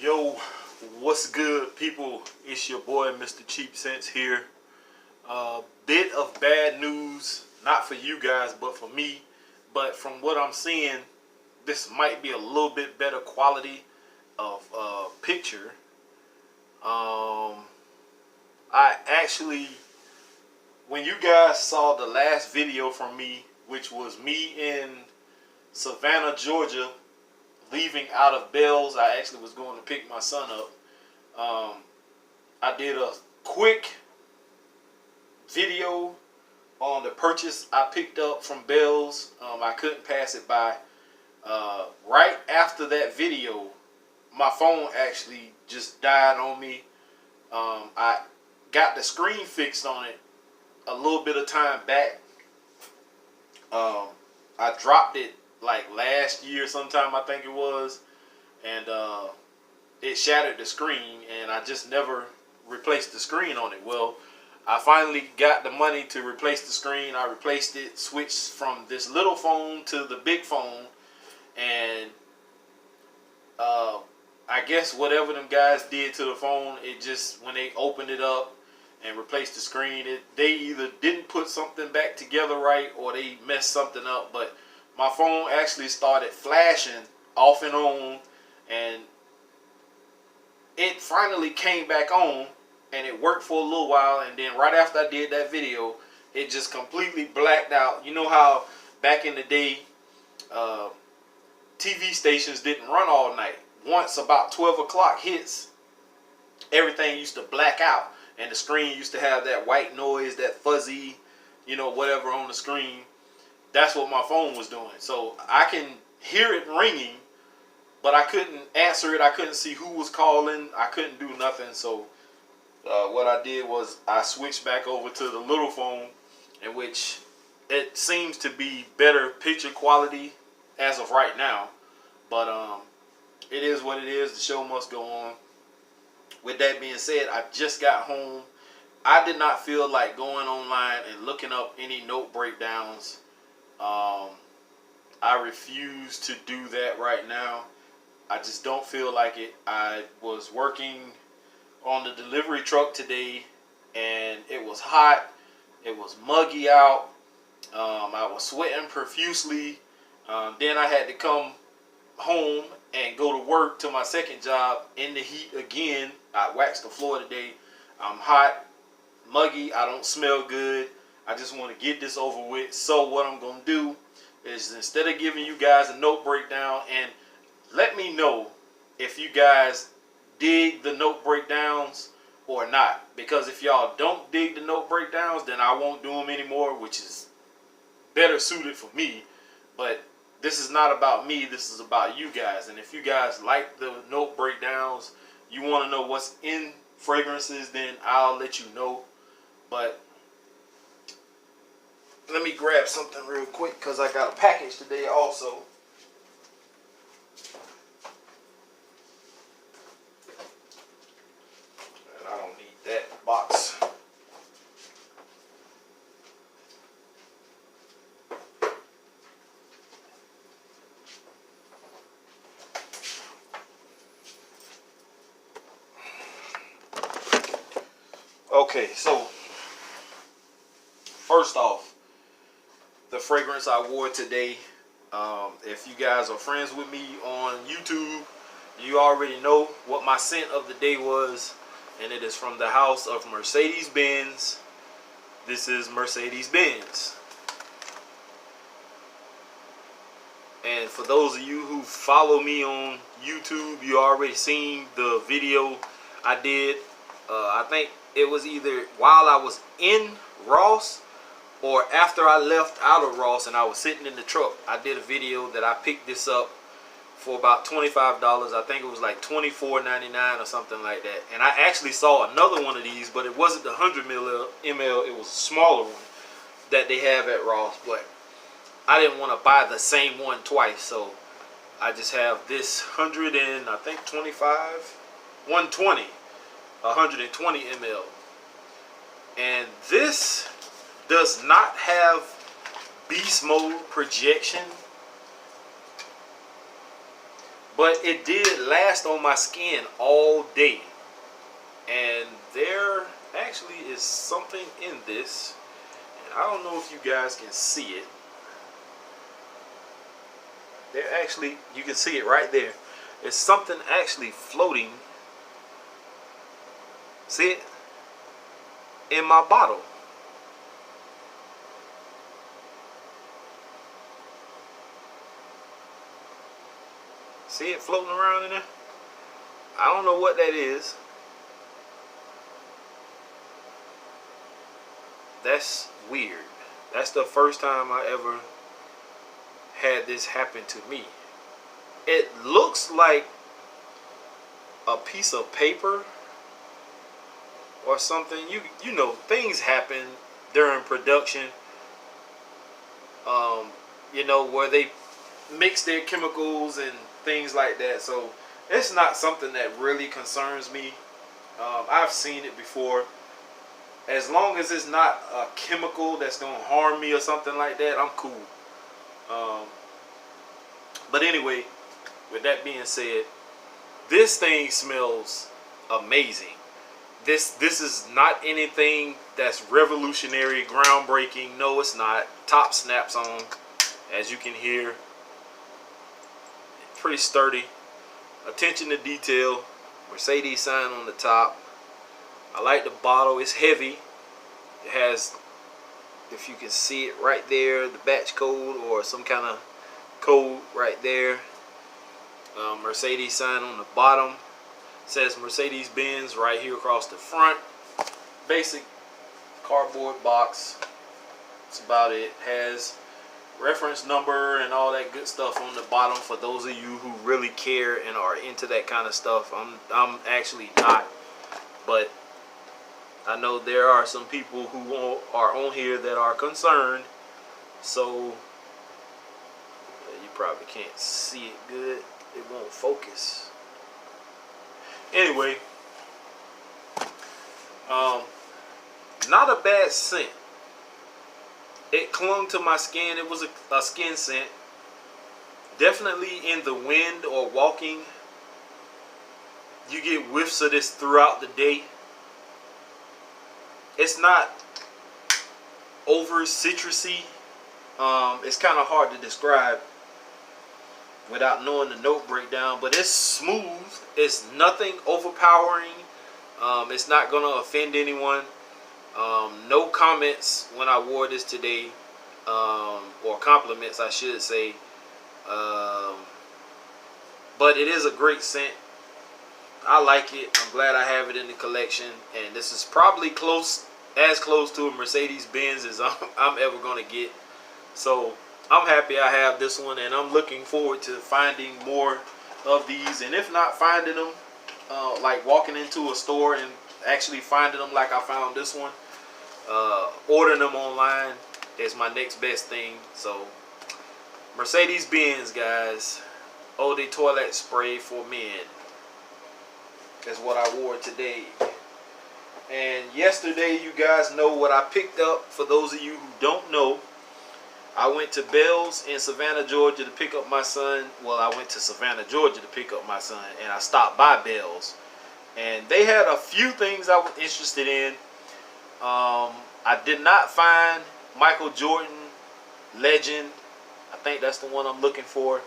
Yo, what's good, people? It's your boy, Mr. Cheap Sense here. Bit of bad news, not for you guys, but for me. But from what I'm seeing, this might be a little bit better quality of picture. I actually, when you guys saw the last video from me, which was me in Savannah, Georgia, leaving out of Bells, I actually was going to pick my son up. I did a quick video on the purchase I picked up from Bells. I couldn't pass it by. Right after that video, my phone actually just died on me. I got the screen fixed on it a little bit of time back. I dropped it like last year sometime, I think it was, and it shattered the screen, and I just never replaced the screen on it. Well, I finally got the money to replace the screen. I replaced it, switched from this little phone to the big phone, and I guess whatever them guys did to the phone, it just, when they opened it up and replaced the screen, they either didn't put something back together right, or they messed something up. But my phone actually started flashing off and on, and it finally came back on, and it worked for a little while, and then right after I did that video, it just completely blacked out. You know how back in the day, TV stations didn't run all night. Once about 12 o'clock hits, everything used to black out, and the screen used to have that white noise, that fuzzy, whatever on the screen. That's what my phone was doing. So I can hear it ringing, but I couldn't answer it. I couldn't see who was calling. I couldn't do nothing. So what I did was I switched back over to the little phone, in which it seems to be better picture quality as of right now. But it is what it is. The show must go on. With that being said, I just got home. I did not feel like going online and looking up any note breakdowns. I refuse to do that right now. I just don't feel like it. I was working on the delivery truck today, and it was hot. It was muggy out. I was sweating profusely. Then I had to come home and go to work to my second job in the heat again. I waxed the floor today. I'm hot, muggy. I don't smell good. I just want to get this over with. So what I'm going to do is, instead of giving you guys a note breakdown, and let me know if you guys dig the note breakdowns or not. Because if y'all don't dig the note breakdowns, then I won't do them anymore, which is better suited for me. But this is not about me. This is about you guys. And if you guys like the note breakdowns, you want to know what's in fragrances, then I'll let you know. But let me grab something real quick, because I got a package today also. And I don't need that box. Okay, so first off, the fragrance I wore today. If you guys are friends with me on YouTube, you already know what my scent of the day was, and it is from the house of Mercedes-Benz. This is Mercedes-Benz. And for those of you who follow me on YouTube, you already seen the video I did. I think it was either while I was in Ross or after I left out of Ross and I was sitting in the truck. I did a video that I picked this up for about $25. I think it was like $24.99 or something like that. And I actually saw another one of these, but it wasn't the 100 ml. It was a smaller one that they have at Ross. But I didn't want to buy the same one twice, so I just have this 100 and I think 120 ml. And this does not have beast mode projection. But it did last on my skin all day. And there actually is something in this. And I don't know if you guys can see it. There actually, you can see it right there. It's something actually floating. See it? In my bottle. See it floating around in there? I don't know what that is. That's weird. That's the first time I ever had this happen to me. It looks like a piece of paper or something. You know, things happen during production. You know, where they mix their chemicals and things like that. So it's not something that really concerns me. I've seen it before. As long as it's not a chemical that's gonna harm me or something like that, I'm cool. But anyway, with that being said, this thing smells amazing. This is not anything that's revolutionary, groundbreaking. No, it's not. Top snaps on, as you can hear. Pretty sturdy. Attention to detail. Mercedes sign on the top. I like the bottle. It's heavy. It has, if you can see it right there, the batch code or some kind of code right there. Mercedes sign on the bottom. It says Mercedes-Benz right here across the front. Basic cardboard box. That's about it. Has reference number and all that good stuff on the bottom for those of you who really care and are into that kind of stuff. I'm actually not, but I know there are some people who are on here that are concerned. So you probably can't see it good. It won't focus. Anyway, not a bad scent. It clung to my skin. It was a skin scent. Definitely in the wind or walking, you get whiffs of this throughout the day. It's not over citrusy. It's kind of hard to describe without knowing the note breakdown, but it's smooth. It's nothing overpowering. It's not gonna offend anyone. No comments when I wore this today, or compliments I should say. But it is a great scent. I like it. I'm glad I have it in the collection, and this is probably as close to a Mercedes-Benz as I'm ever gonna get. So I'm happy I have this one, and I'm looking forward to finding more of these. And if not finding them, like walking into a store and actually finding them like I found this one, ordering them online is my next best thing. So Mercedes-Benz, guys, Eau de Toilette spray for men. That's what I wore today. And yesterday, you guys know what I picked up. For those of you who don't know, I went to Bell's in Savannah, Georgia to pick up my son. Well, I went to Savannah, Georgia to pick up my son, and I stopped by Bell's. And they had a few things I was interested in. I did not find Michael Jordan Legend. I think that's the one I'm looking for.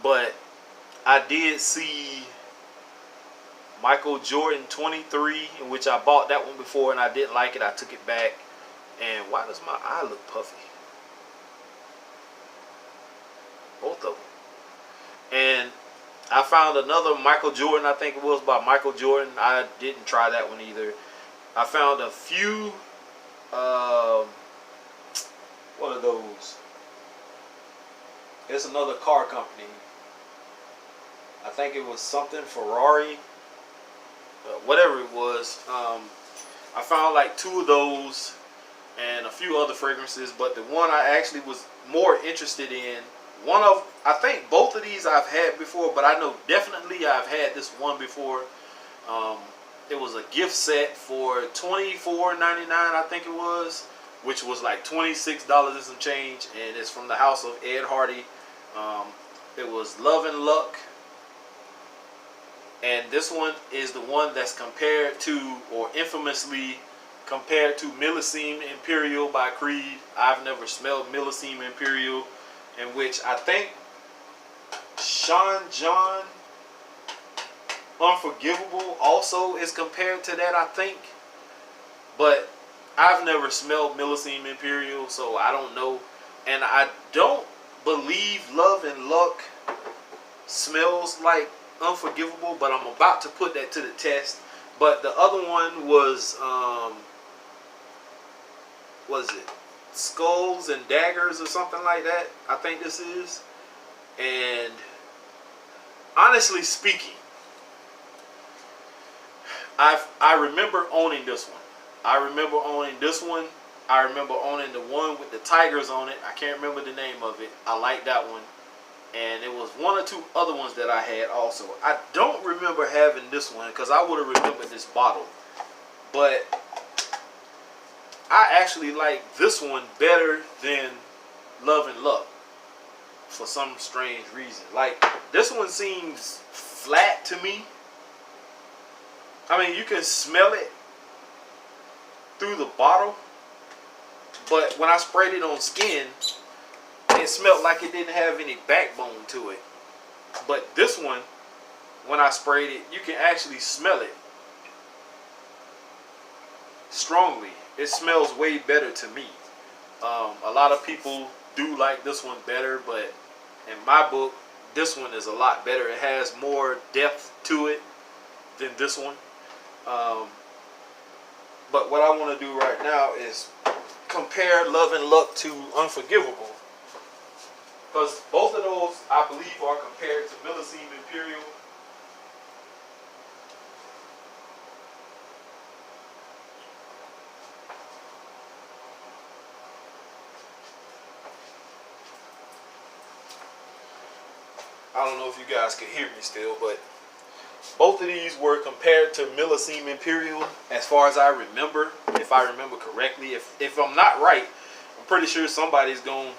But I did see Michael Jordan 23, in which I bought that one before and I didn't like it. I took it back. And why does my eye look puffy? Both of them. And I found another Michael Jordan, I think it was by Michael Jordan. I didn't try that one either. I found a few, what are those? It's another car company. I think it was something Ferrari. Whatever it was. I found like 2 of those and a few other fragrances. But the one I actually was more interested in, I think both of these I've had before, but I know definitely I've had this one before. It was a gift set for $24.99, I think it was, which was like $26 and some change, and it's from the house of Ed Hardy. It was Love and Luck And this one is the one that's compared to, or infamously compared to, Millesime Imperial by Creed. I've never smelled Millesime Imperial, in which I think Sean John Unforgivable also is compared to that, I think. But I've never smelled Millesime Imperial, so I don't know. And I don't believe Love and Luck smells like Unforgivable, but I'm about to put that to the test. But the other one was what is it? Skulls and Daggers or something like that, I think this is. And honestly speaking, I remember owning this one. I remember owning this one. I remember owning the one with the tigers on it. I can't remember the name of it. I like that one. And it was one or two other ones that I had also. I don't remember having this one because I would have remembered this bottle. But I actually like this one better than Love and Luck for some strange reason. Like, this one seems flat to me. I mean, you can smell it through the bottle, but when I sprayed it on skin, it smelled like it didn't have any backbone to it. But this one, when I sprayed it, you can actually smell it strongly. It smells way better to me. A lot of people do like this one better, but in my book, this one is a lot better. It has more depth to it than this one. But what I want to do right now is compare Love and Luck to Unforgivable, because both of those, I believe, are compared to Millesime Imperial. I don't know if you guys can hear me still, but both of these were compared to Millesime Imperial as far as I remember, if I remember correctly. If I'm not right, I'm pretty sure somebody's going to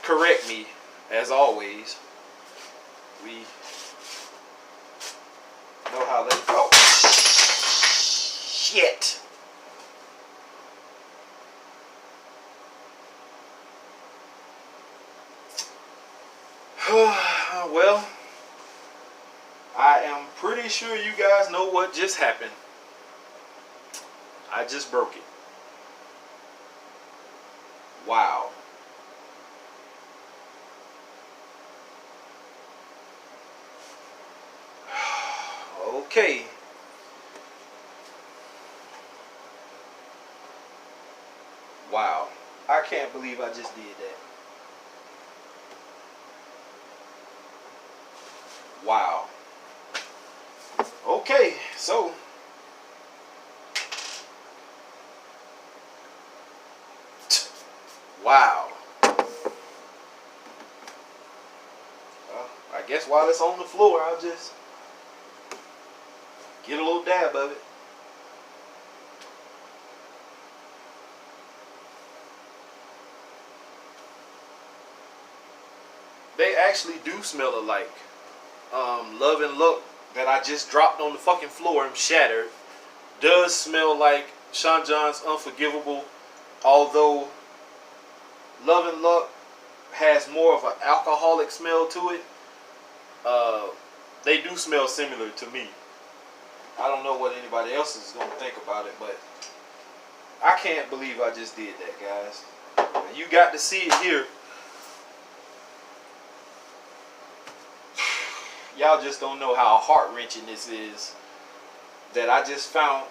correct me, as always. We know how they go. Shit. Well, I am pretty sure you guys know what just happened. I just broke it. Wow. Okay. Wow. I can't believe I just did that. Wow. Okay, so wow. Well, I guess while it's on the floor, I'll just get a little dab of it. They actually do smell alike. Love and Luck that I just dropped on the fucking floor and shattered does smell like Sean John's Unforgivable, although Love and Luck has more of an alcoholic smell to it. They do smell similar to me. I don't know what anybody else is going to think about it, but I can't believe I just did that, guys. You got to see it here. Y'all just don't know how heart-wrenching this is, that I just found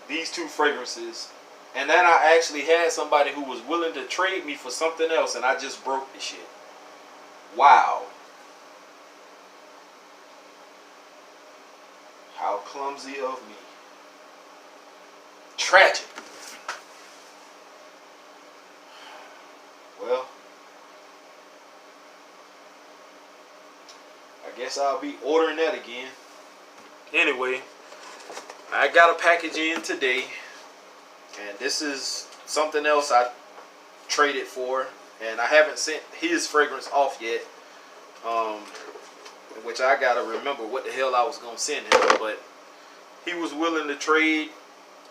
these two fragrances, and then I actually had somebody who was willing to trade me for something else, and I just broke the shit. Wow. How clumsy of me. Tragic. Well, I guess I'll be ordering that again. Anyway, I got a package in today, and this is something else I traded for, and I haven't sent his fragrance off yet. which I gotta remember what the hell I was gonna send him, but he was willing to trade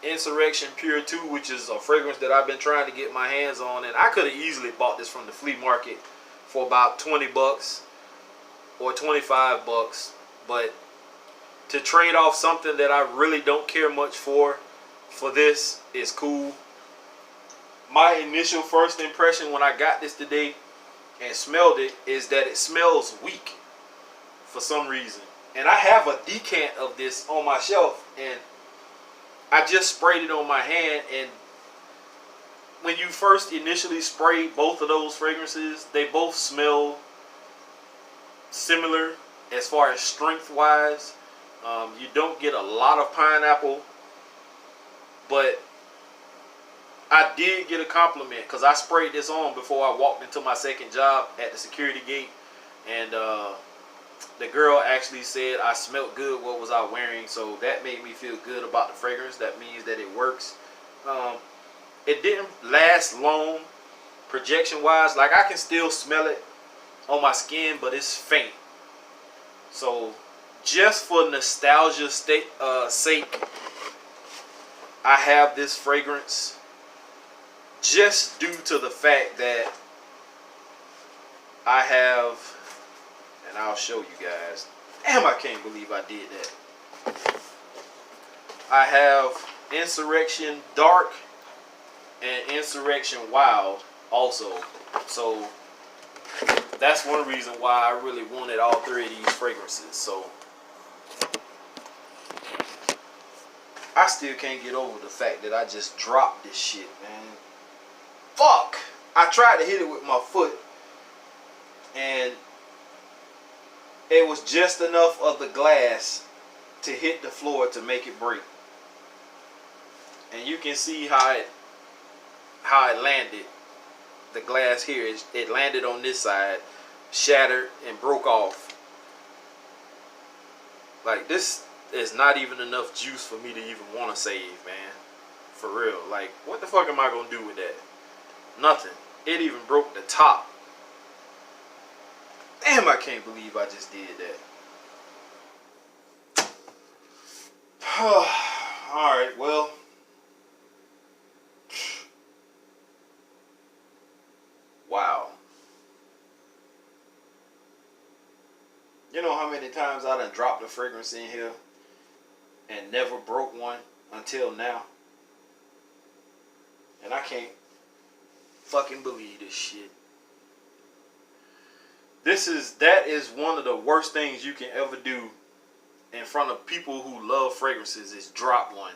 Insurrection Pure 2, which is a fragrance that I've been trying to get my hands on, and I could have easily bought this from the flea market for about 20 bucks or 25 bucks, but to trade off something that I really don't care much for this is cool. My initial first impression when I got this today and smelled it is that it smells weak for some reason. And I have a decant of this on my shelf, and I just sprayed it on my hand, and when you first initially spray both of those fragrances, they both smell similar as far as strength wise. You don't get a lot of pineapple, but I did get a compliment because I sprayed this on before I walked into my second job at the security gate, and the girl actually said I smelled good. What was I wearing? So that made me feel good about the fragrance. That means that it works. It didn't last long projection wise. Like, I can still smell it on my skin, but it's faint. So just for nostalgia's sake, I have this fragrance just due to the fact that I have, and I'll show you guys. Damn, I can't believe I did that. I have Insurrection Dark and Insurrection Wild also. So that's one reason why I really wanted all three of these fragrances. So I still can't get over the fact that I just dropped this shit, man. Fuck! I tried to hit it with my foot, and it was just enough of the glass to hit the floor to make it break. And you can see how it landed. The glass here, it landed on this side, shattered and broke off. Like, this is not even enough juice for me to even want to save, man. For real. Like, what the fuck am I gonna do with that? Nothing. It even broke the top. Damn, I can't believe I just did that. Alright, well. Wow. You know how many times I done dropped a fragrance in here and never broke one until now? And I can't fucking believe this shit. That is one of the worst things you can ever do in front of people who love fragrances, is drop one.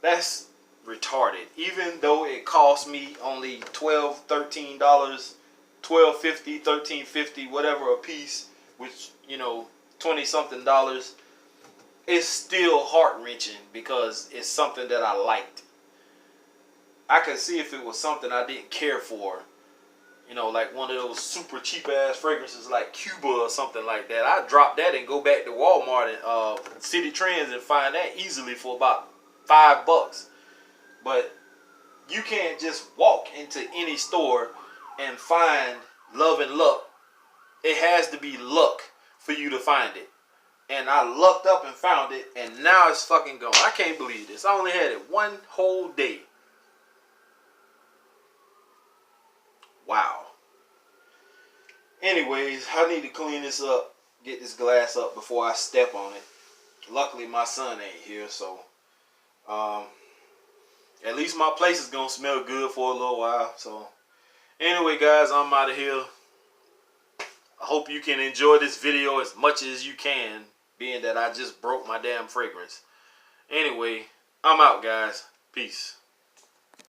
That's retarded. Even though it cost me only $12, $13, $12.50, $13.50, whatever a piece, which, you know, 20 something dollars, it's still heart-wrenching because it's something that I liked. I could see if it was something I didn't care for, you know, like one of those super cheap ass fragrances like Cuba or something like that. I'd drop that and go back to Walmart and City Trends and find that easily for about $5. But you can't just walk into any store and find Love and Luck. It has to be luck for you to find it. And I lucked up and found it, and now it's fucking gone. I can't believe this. I only had it one whole day. Wow. Anyways, I need to clean this up, get this glass up before I step on it. Luckily, my son ain't here, so at least my place is gonna smell good for a little while. So anyway, guys, I'm out of here. I hope you can enjoy this video as much as you can, being that I just broke my damn fragrance. Anyway, I'm out, guys. Peace.